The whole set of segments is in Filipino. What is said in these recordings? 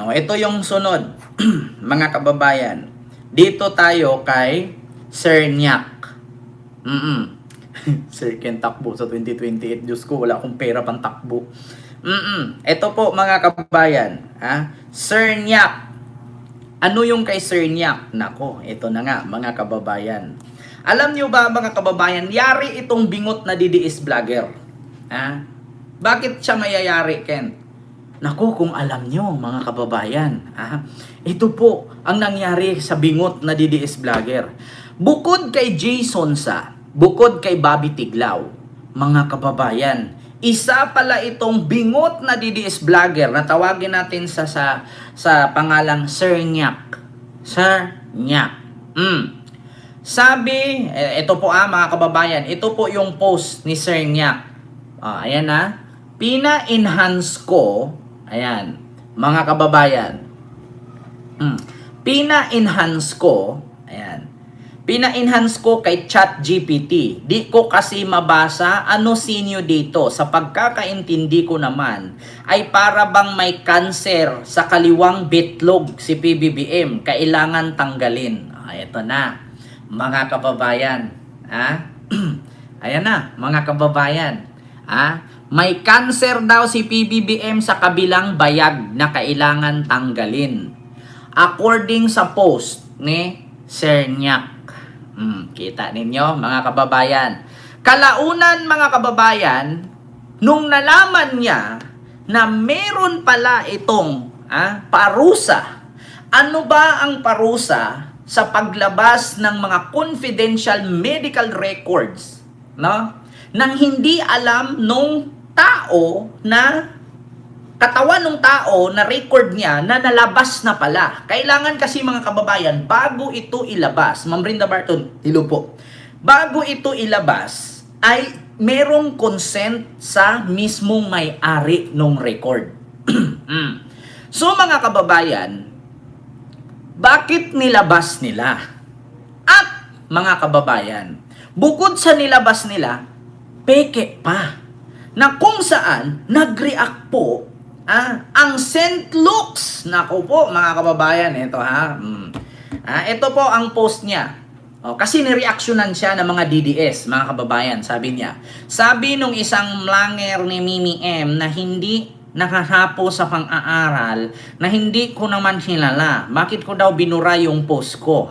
O, ito yung sunod, mga kababayan. Dito tayo kay Sir Nyak. Sir Ken takbo sa 2028. Diyos ko, wala akong pera pang takbo. Ito po mga kababayan. Sir Nyak. Ano yung kay Sir Nyak? Nako, ito na nga mga kababayan. Alam nyo ba mga kababayan, yari itong bingot na DDS vlogger. Bakit siya mayayari, Ken? Naku, kung alam nyo mga kababayan, ito po ang nangyari sa bingot na DDS vlogger. Bukod kay Jason Sa, bukod kay Bobby Tiglaw, mga kababayan, isa pala itong bingot na DDS vlogger na tawagin natin sa pangalang Sir Nyak. Sir Nyak. Sabi, ito po mga kababayan, ito po yung post ni Sir Nyak. Ayan na. Pina-enhance ko, ayan, mga kababayan. Pina-enhance ko, ayan. Pina-enhance ko kay ChatGPT. Di ko kasi mabasa ano sinyo dito. Sa pagkakaintindi ko naman, ay para bang may cancer sa kaliwang bitlog si PBBM. Kailangan tanggalin. Ito na, mga kababayan. Ayan na, mga kababayan. May cancer daw si PBBM sa kabilang bayag na kailangan tanggalin. According sa post ni Sir Nyak. Kita ninyo mga kababayan. Kalaunan mga kababayan, nung nalaman niya na meron pala itong parusa. Ano ba ang parusa sa paglabas ng mga confidential medical records, no? Nang hindi alam nung tao na katawan ng tao na record niya na nalabas na pala. Kailangan kasi mga kababayan, bago ito ilabas, Ma'am Brenda Barton, hello po. Bago ito ilabas, ay merong consent sa mismong may-ari ng record. So mga kababayan, bakit nilabas nila? At mga kababayan, bukod sa nilabas nila, peke pa. Na kung saan nag-react po ang St. Luke's. Naku po mga kababayan, ito ito po ang post niya. Kasi nireaksyonan siya ng mga DDS, mga kababayan, sabi niya. Sabi nung isang mlanger ni Mimi M na hindi nakahapo sa pang-aaral, na hindi ko naman kilala. Bakit ko daw binura yung post ko?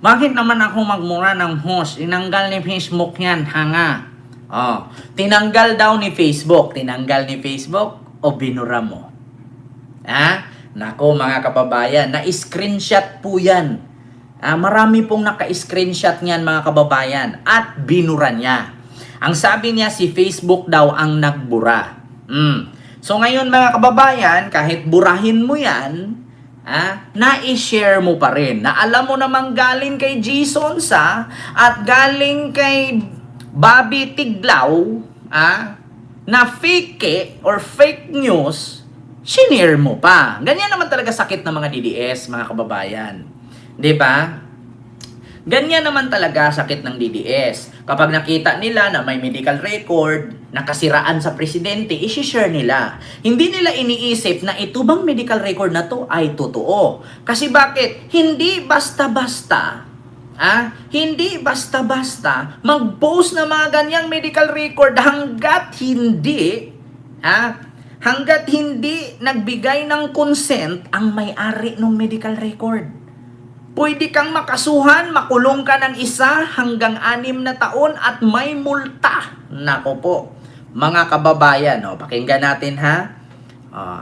Bakit naman ako magmura ng host? Tinanggal ni Facebook yan, hanga. Tinanggal daw ni Facebook. Tinanggal ni Facebook o binura mo? Nako mga kababayan, na-screenshot po yan. Marami pong naka-screenshot niyan mga kababayan at binura niya. Ang sabi niya si Facebook daw ang nagbura. So ngayon mga kababayan, kahit burahin mo yan, na-i-share mo pa rin. Na alam mo namang galing kay Jason Sa at galing kay Bobby Tiglaw, na fake or fake news, shinare mo pa. Ganyan naman talaga sakit ng mga DDS, mga kababayan. 'Di ba? Ganyan naman talaga sakit ng DDS. Kapag nakita nila na may medical record, nakasiraan sa presidente, i-share nila. Hindi nila iniisip na ito bang medical record na to ay totoo. Kasi bakit? Hindi basta-basta. Hindi basta-basta mag-post ng mga ganyang medical record hanggat hindi nagbigay ng consent ang may-ari ng medical record. Pwede kang makasuhan, makulong ka ng 1 hanggang 6 na taon at may multa. Nako po, mga kababayan, pakinggan natin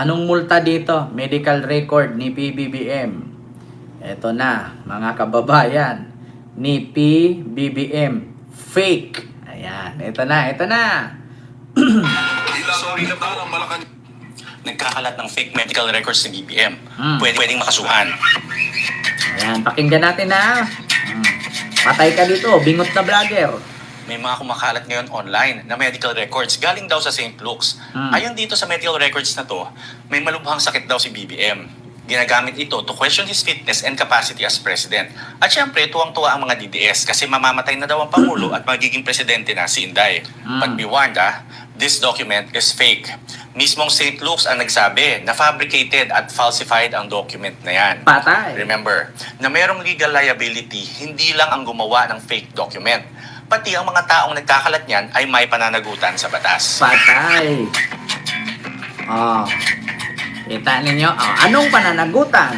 anong multa dito? Medical record ni PBBM. Ito na, mga kababayan, ni PBBM. Fake. Ayan, ito na. Sorry na parang Malacanang. Nagkakalat ng fake medical records ni BBM. Pwedeng makasuhan. Ayan, pakinggan natin Patay ka dito, bingot na vlogger. May mga kumakalat ngayon online na medical records galing daw sa St. Luke's. Ayon dito sa medical records na to, may malubhang sakit daw si BBM. Ginagamit ito to question his fitness and capacity as president. At syempre, tuwang-tuwa ang mga DDS kasi mamamatay na daw ang Pangulo at magiging presidente na si Inday. But be warned, this document is fake. Mismong St. Luke's ang nagsabi na fabricated at falsified ang document na yan. Patay. Remember, na merong legal liability, hindi lang ang gumawa ng fake document. Pati ang mga taong nagkakalat niyan ay may pananagutan sa batas. Patay. Oh. Kita ninyo? Oh, anong pananagutan?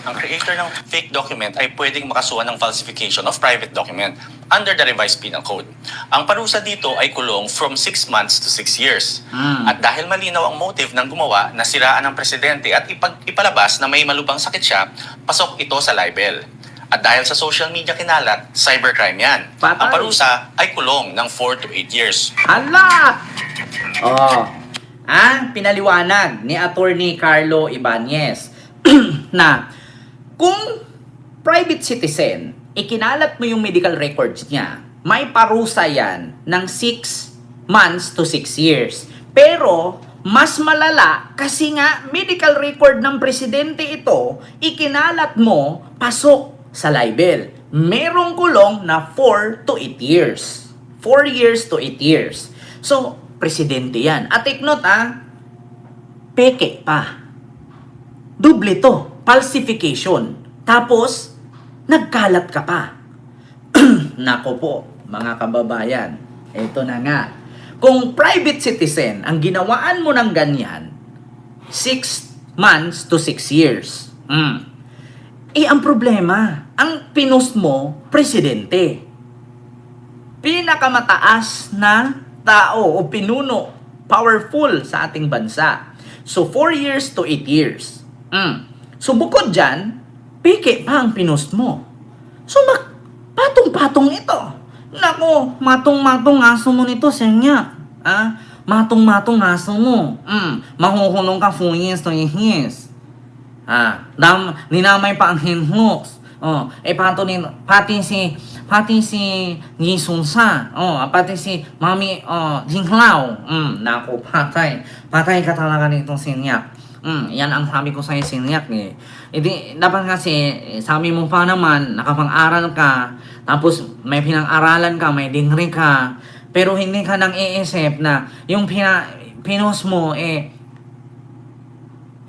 Ang creator ng fake document ay pwedeng makasuhan ng falsification of private document under the revised penal code. Ang parusa dito ay kulong from 6 months to 6 years. At dahil malinaw ang motive ng gumawa na siraan ng presidente at ipalabas na may malubhang sakit siya, pasok ito sa libel. At dahil sa social media kinalat, cybercrime yan. Patay. Ang parusa ay kulong ng 4 to 8 years. Hala! Oh. Pinaliwanag ni Attorney Carlo Ibanez na kung private citizen, ikinalat mo yung medical records niya, may parusa yan ng 6 months to 6 years. Pero, mas malala kasi nga medical record ng presidente ito, ikinalat mo, pasok sa libel. Merong kulong na 4 to 8 years. 4 years to 8 years. So, presidente yan. At take note peke pa. Doble to. Falsification. Tapos, nagkalat ka pa. Nako po, mga kababayan. Ito na nga. Kung private citizen, ang ginawaan mo ng ganyan, 6 months to 6 years. Ang problema, ang pinost mo, presidente. Pinakamataas na tao o pinuno, powerful sa ating bansa. So, 4 years to 8 years. So, bukod dyan, peke pa ang pinost mo. So, patong-patong ito. Nako, matong-matong aso mo nito, senya. Matong-matong aso mo. Mahuhulong ka 4 years to 8 years. Ninamay pa ang hinhooks. Pati si Nisunsa. Pati si Mami Jinglao. Nako, patay. Patay ka talaga nito, Sinyak. Yan ang sabi ko sa'yo, Sinyak eh. Dapat kasi, sabi mo pa naman, nakapag-aral ka, tapos may pinang-aralan ka, may degree ka, pero hindi ka nang iisip na yung pinost mo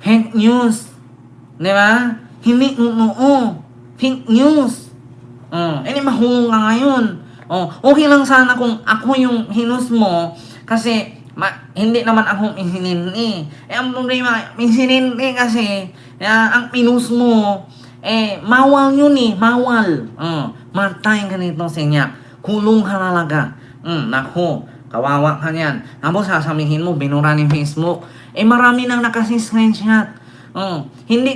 fake news. Di ba? Hindi, fake news. Hindi mahulong ka ngayon. Okay lang sana kung ako yung hinus mo kasi hindi naman ako insinindi. Ang problema, insinindi kasi ang pinus mo mawal yun mawal. Matay ka nito, Senyak. Kulong ka talaga. Nako, kawawa ka niyan. Tapos sasabihin mo, binura ni Facebook. Marami nang nakasi-screenshot. Hindi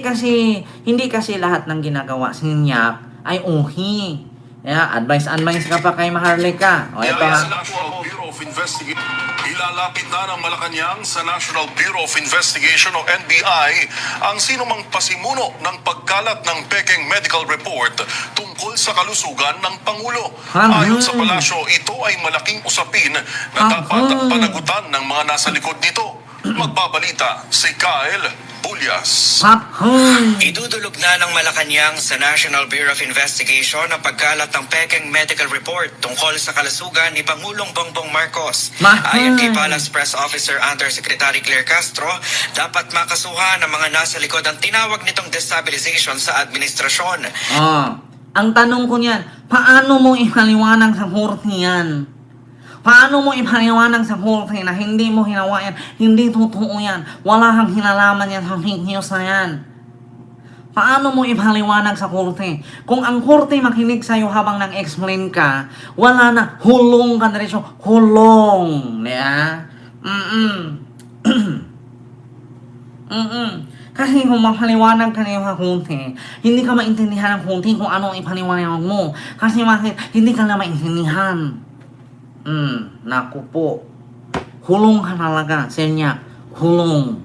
kasi lahat ng ginagawa Senyak ay uhi. Advice ka pa kay Maharlika. Ito Sa National Bureau of Investigation, ilalapit na ng Malacanang sa National Bureau of Investigation o NBI ang sinumang pasimuno ng pagkalat ng pekeng medical report tungkol sa kalusugan ng Pangulo. Ayon sa palasyo, ito ay malaking usapin na dapat panagutan ng mga nasa likod nito. Magbabalita si Kyle Bulyas. Idudulog na ng Malacanang sa National Bureau of Investigation ang pagkalat ng pekeng medical report tungkol sa kalusugan ni Pangulong Bongbong Marcos. Ayon kay Palace Press Officer Undersecretary Claire Castro, dapat makasuhan ang mga nasa likod ang tinawag nitong destabilization sa administrasyon. Ang tanong ko niyan, paano mo ihaliwanag sa korte yan? Paano mo ipaliwanag sa korte na hindi mo hinawa yan, hindi totoo yan, wala kang hinalaman yan sa fake news na yan? Paano mo ipaliwanag sa korte? Kung ang korte makinig sa'yo habang nang-explain ka, wala na, hulong ka diretso, hulong. Yeah? Kasi kung mapaliwanag ka na yung korte, hindi ka maintindihan ng korte kung ano ang ipaliwanag mo. Kasi hindi ka na maintindihan. Naku po. Hulong ka talaga, Senyak. Hulong.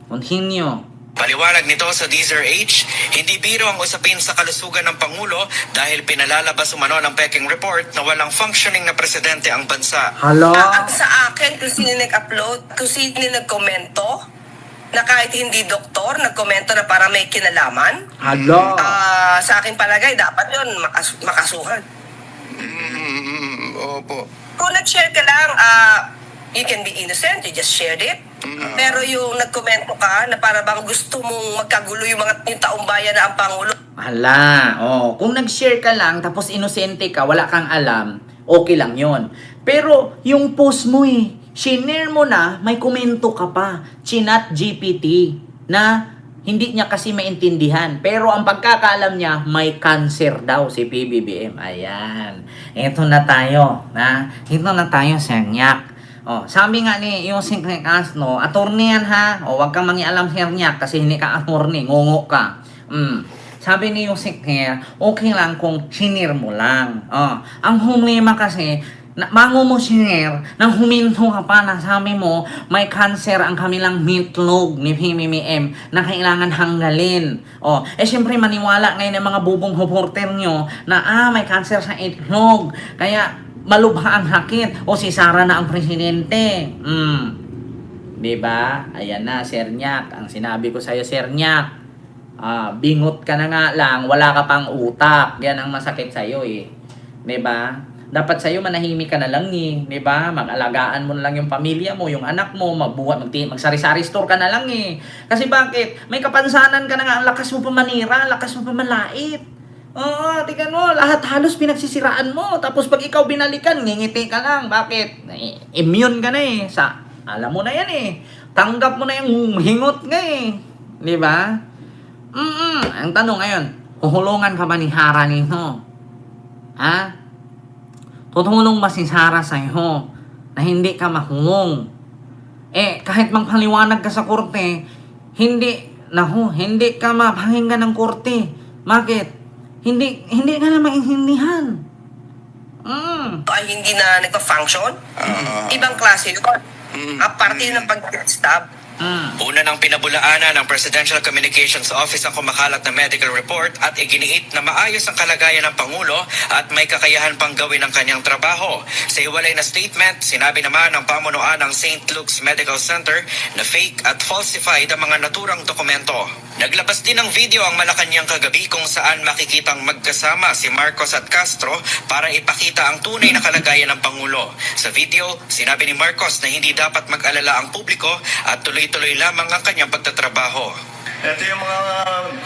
Continue. Paliwanag nito sa DZRH, hindi biro ang usapin sa kalusugan ng Pangulo dahil pinalalabas umano ng peking report na walang functioning na presidente ang bansa. Hala? Ang sa akin, kung sino nag-upload, kung sino nagkomento, na kahit hindi doktor, nagkomento na para may kinalaman, Hala? sa akin palagay, dapat yun makasuhan. Opo. Kung nag-share ka lang, You can be innocent, you just shared it. Pero yung nagkomento ka na para bang gusto mong magkagulo yung taong bayan na ang Pangulo. Hala, kung nag-share ka lang tapos inosente ka, wala kang alam, okay lang yon. Pero yung post mo shinare mo na, may komento ka pa, chinat GPT, na hindi niya kasi maintindihan. Pero ang pagkakaalam niya, may cancer daw si PBBM. Ayan. Ito na tayo. Ito na tayo, Sernyak. Sabi nga ni yung Sernyak, attorney yan ha. Wag kang mangialam, Sernyak, kasi hindi ka attorney, ngungo ka. Sabi ni yung Sernyak, okay lang kung sinir mo lang. Ang humlema kasi, bago mo sinir, nang huminto ka pa na sabi mo, may cancer ang kamilang meatloaf ni PBBM na kailangan hanggalin. Siyempre maniwala ngayon ng mga bubong reporter nyo na may cancer sa itlog. Kaya malubha ang hakit. Si Sara na ang presidente. Diba? Ayan na, Sernyak. Ang sinabi ko sa'yo, Sernyak. Bingot ka na nga lang, wala ka pang utak. Yan ang masakit sa'yo Diba? Dapat sa'yo manahimik ka na lang diba? Mag-alagaan mo na lang yung pamilya mo, yung anak mo, magsari-sari store ka na lang Kasi bakit? May kapansanan ka na nga, ang lakas mo pa manira, ang lakas mo pa manlait. Tingnan mo, lahat halos pinagsisiraan mo. Tapos pag ikaw binalikan, ngingiti ka lang. Bakit? Immune ka na alam mo na yan Tanggap mo na yung hingot nga Diba? Ang tanong ngayon, huhulungan ka ba ni Hara nito? Tutulong ba si Sara sa'yo na hindi ka mahulong? Kahit magpaliwanag ka sa korte, hindi ka mapakinggan ng korte. Bakit? Hindi ka na maintindihan. Ay hindi na nagpa-function. Ibang klase yun. Aparte ng pag-stab. Una nang pinabulaanan ng Presidential Communications Office ang kumakalat na medical report at iginiit na maayos ang kalagayan ng Pangulo at may kakayahan pang gawin ang kanyang trabaho. Sa hiwalay na statement, sinabi naman ng pamunuan ng St. Luke's Medical Center na fake at falsified ang mga naturang dokumento. Naglabas din ng video ang Malacanang kagabi kung saan makikitang magkasama si Marcos at Castro para ipakita ang tunay na kalagayan ng Pangulo. Sa video, sinabi ni Marcos na hindi dapat mag-alala ang publiko at tuloy-tuloy lamang ang kanyang pagtatrabaho. Ito yung mga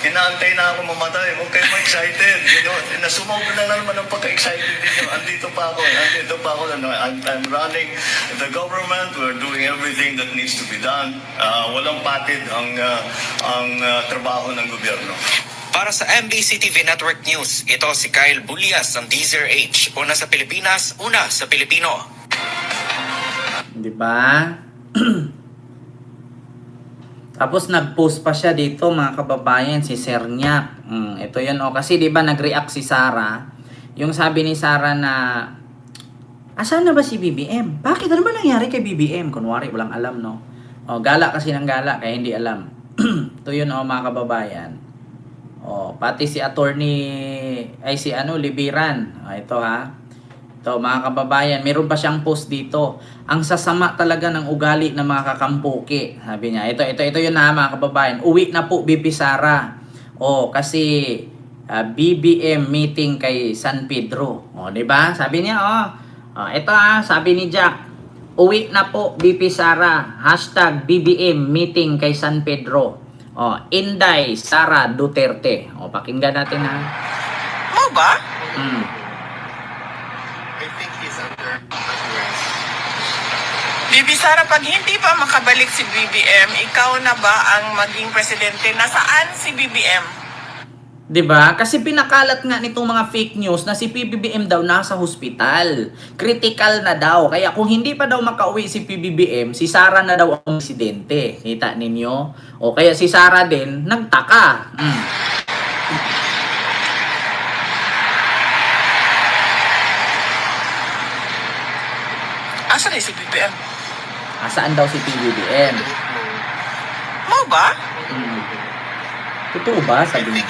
inaantay na ako mamatay. Huwag kayo ma-excited. Nasumobra na naman ang pagka-excited ninyo. Andito pa ako. I'm running the government. We're doing everything that needs to be done. Walang patid ang trabaho ng gobyerno. Para sa MBC TV Network News, ito si Kyle Bulias ng Deezer H. Una sa Pilipinas, una sa Pilipino. Diba? Tapos nag-post pa siya dito mga kababayan, si Sernyak. Ito yun kasi diba nag-react si Sara. Yung sabi ni Sara na, asan na ba si BBM? Bakit? Ano ba nangyari kay BBM? Kunwari, walang alam gala kasi ng gala, kaya hindi alam. Ito yun mga kababayan. Pati si Libiran. Ito Ito mga kababayan, meron pa siyang post dito. Ang sasama talaga ng ugali ng mga kakampuki. Sabi niya, ito yun mga kababayan. Uwi na po BP Sara. Kasi BBM meeting kay San Pedro. Di ba? Sabi niya, ito sabi ni Jack. Uwi na po BP Sara. #BBM meeting kay San Pedro. Inday Sara Duterte. Pakinggan natin Mo ba? Bibi Sara, pag hindi pa makabalik si BBM, ikaw na ba ang maging presidente? Nasaan si BBM? Diba? Kasi pinakalat nga nitong mga fake news na si PBBM daw nasa hospital. Critical na daw. Kaya kung hindi pa daw makauwi si PBBM, si Sara na daw ang presidente. Kita ninyo? Kaya si Sara din, nagtaka. Asan na si BBM? Asaan daw si PBBM? Mo ba? Totoo ba? Sabi niya.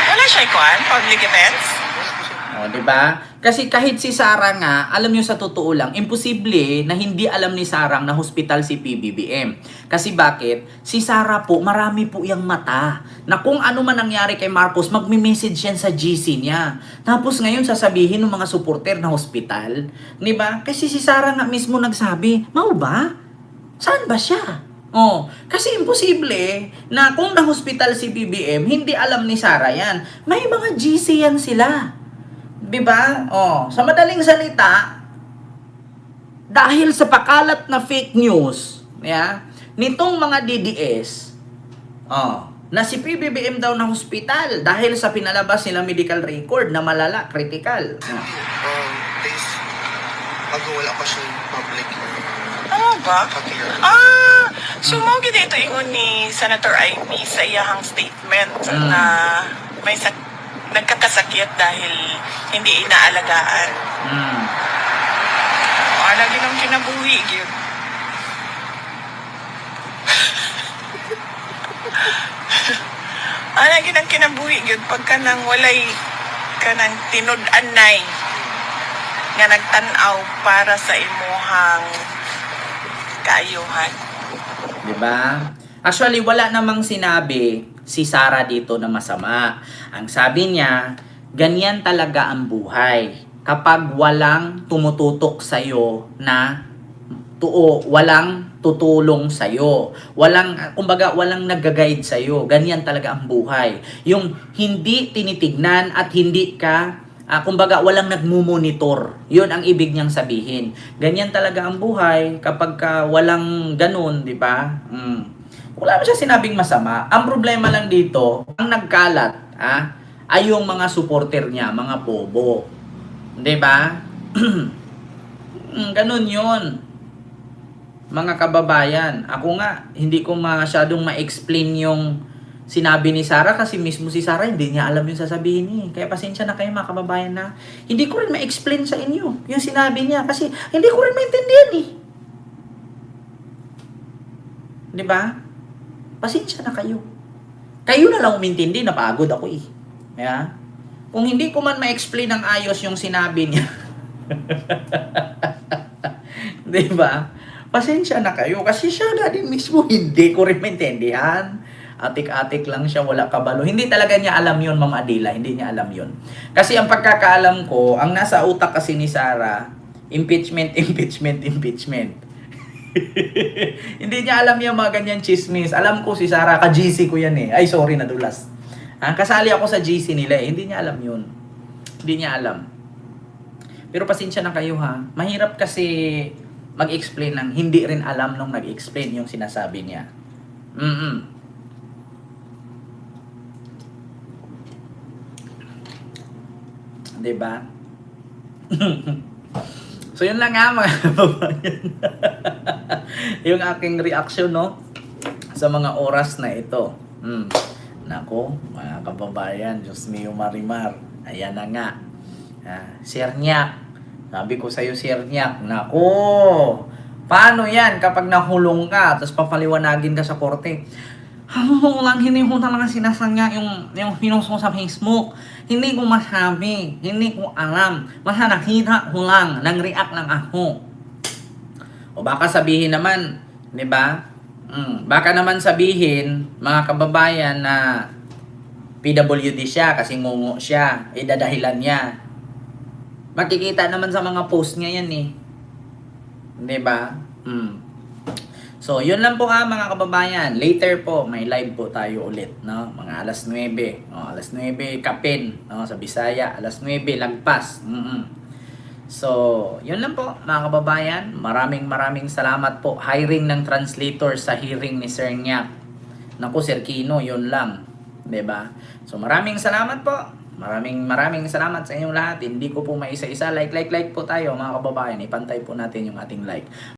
Wala siya ikuan? Public events? O, di ba? Kasi kahit si Sarah nga, alam nyo sa totoo lang, imposible na hindi alam ni Sarah na hospital si PBBM. Kasi bakit? Si Sarah po, marami po yung mata. Na kung ano man nangyari kay Marcos, magme-message yan sa GC niya. Tapos ngayon sasabihin ng mga supporter na hospital. Di ba? Kasi si Sarah nga mismo nagsabi, mau ba? Saan ba siya? Oh, kasi imposible na kung na-hospital si BBM, hindi alam ni Sarah yan. May mga GC yan sila. 'Di ba? Oh, sa madaling salita, dahil sa pakalat na fake news, nitong mga DDS, na si PBBM daw na hospital dahil sa pinalabas nila medical record na malala, critical. Days bago wala pa siya public. Ano ba? So mo gid ito ingon ni Senator Amy sa iyahang statement na may nagkakasakit dahil hindi inaalagaan. Lagi nang kinabuhi gyud. Lagi nang kinabuhi gyud pagka nang walay kanang tinud-anay nga nagtan-aw para sa imuhang kaayuhan. Diba? Actually, wala namang sinabi si Sarah dito na masama. Ang sabi niya, ganyan talaga ang buhay. Kapag walang tumututok sa'yo na walang tutulong sa'yo. Kumbaga, walang nag-guide sa'yo. Ganyan talaga ang buhay. Yung hindi tinitignan at hindi ka kumbaga, walang nagmumonitor. Yun ang ibig niyang sabihin. Ganyan talaga ang buhay kapag walang ganun, di ba? Wala ba siya sinabing masama? Ang problema lang dito, ang nagkalat, ay yung mga supporter niya, mga bobo. Di ba? Ganun yun. Mga kababayan, ako nga, hindi ko masyadong ma-explain yung sinabi ni Sarah kasi mismo si Sarah hindi niya alam yung sasabihin niya. Kaya pasensya na kayo mga kababayan na hindi ko rin ma-explain sa inyo yung sinabi niya kasi hindi ko rin maintindihan eh. Di ba? Pasensya na kayo. Kayo na lang umintindi, napagod ako eh. Yeah? Kung hindi ko man ma-explain ng ayos yung sinabi niya. Di ba? Pasensya na kayo kasi siya na din mismo hindi ko rin maintindihan. Atik-atik lang siya, wala kabalo. Hindi talaga niya alam yun, Ma'am Adila. Hindi niya alam yun. Kasi ang pagkakaalam ko, ang nasa utak kasi ni Sarah, impeachment. Hindi niya alam yung mga ganyan chismis. Alam ko si Sarah, ka-GC ko yan eh. Ay, sorry, nadulas. Kasali ako sa GC nila eh. Hindi niya alam yun. Hindi niya alam. Pero pasensya na kayo ha. Mahirap kasi mag-explain ng hindi rin alam nung nag-explain yung sinasabi niya. Diba? So yun lang nga mga kababayan. Yung aking reaction no sa mga oras na ito. Nako, mga kababayan, Diyos mio Marimar. Ayan na nga. Sirnyak. Sabi ko sa'yo, Sirnyak. Nako, paano yan kapag nahulong ka tapos papaliwanagin ka sa korte? Lang, hindi ko talaga sinasanya yung pinost mo sa Facebook. Hindi ko masabi. Hindi ko alam. Basta nakita ko lang. Nang-react lang ako. O baka sabihin naman, di ba? Baka naman sabihin, mga kababayan, na PWD siya kasi ngungo siya. Idadahilan niya. Makikita naman sa mga post niya yan eh. Di ba? So, yun lang po mga kababayan. Later po, may live po tayo ulit, no? Mga alas 9. Alas 9, Kapin, no? Sa Bisaya. Alas 9, Lagpas. So, yun lang po, mga kababayan. Maraming salamat po. Hiring ng translator sa hearing ni Sir Nyak. Naku, Sir Kino, yun lang. 'Di ba? So, maraming salamat po. Maraming salamat sa inyong lahat. Hindi ko po maisa-isa. Like po tayo, mga kababayan. Ipantay po natin yung ating like.